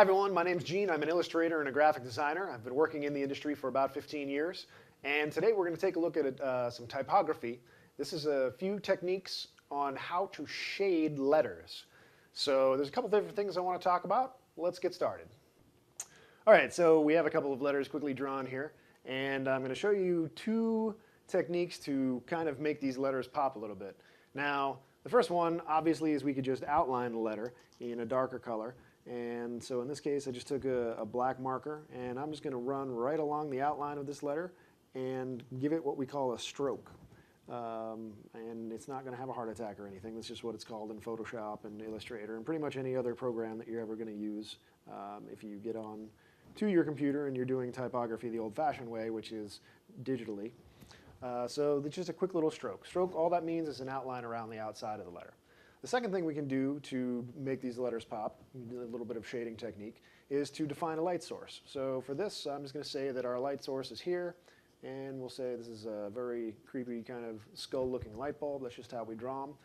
Hi everyone, my name's Gene. I'm an illustrator and a graphic designer. I've been working in the industry for about 15 years. And today we're going to take a look at some typography. This is a few techniques on how to shade letters. So there's a couple different things I want to talk about. Let's get started. All right, so we have a couple of letters quickly drawn here. And I'm going to show you two techniques to kind of make these letters pop a little bit. Now, the first one, obviously, is we could just outline the letter in a darker color. And so in this case, I just took a black marker, and I'm just going to run right along the outline of this letter and give it what we call a stroke. And it's not going to have a heart attack or anything. That's just what it's called in Photoshop and Illustrator and pretty much any other program that you're ever going to use if you get on to your computer and you're doing typography the old-fashioned way, which is digitally. So it's just a quick little stroke. Stroke, all that means is an outline around the outside of the letter. The second thing we can do to make these letters pop, a little bit of shading technique, is to define a light source. So for this, I'm just going to say that our light source is here, and we'll say this is a very creepy kind of skull-looking light bulb. That's just how we draw them.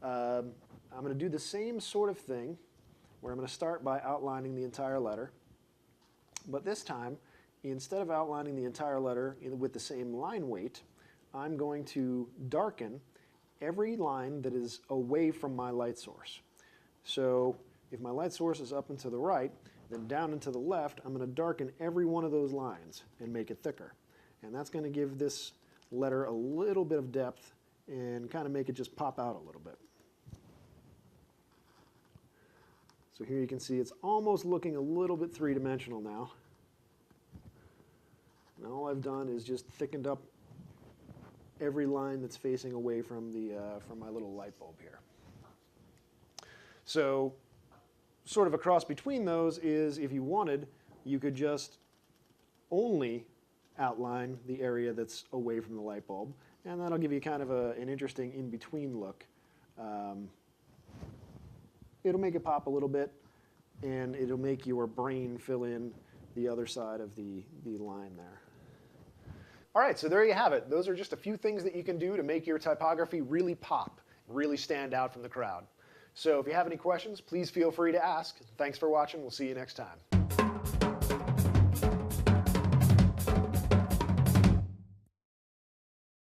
I'm going to do the same sort of thing, where I'm going to start by outlining the entire letter. But this time, instead of outlining the entire letter with the same line weight, I'm going to darken every line that is away from my light source. So if my light source is up and to the right, then down and to the left, I'm going to darken every one of those lines and make it thicker. And that's going to give this letter a little bit of depth and kind of make it just pop out a little bit. So here you can see it's almost looking a little bit three-dimensional now. And all I've done is just thickened up every line that's facing away from from my little light bulb here. So sort of a cross between those is, if you wanted, you could just only outline the area that's away from the light bulb, and that'll give you kind of an interesting in-between look. It'll make it pop a little bit, and it'll make your brain fill in the other side of the line there. All right, so there you have it. Those are just a few things that you can do to make your typography really pop, really stand out from the crowd. So if you have any questions, please feel free to ask. Thanks for watching. We'll see you next time.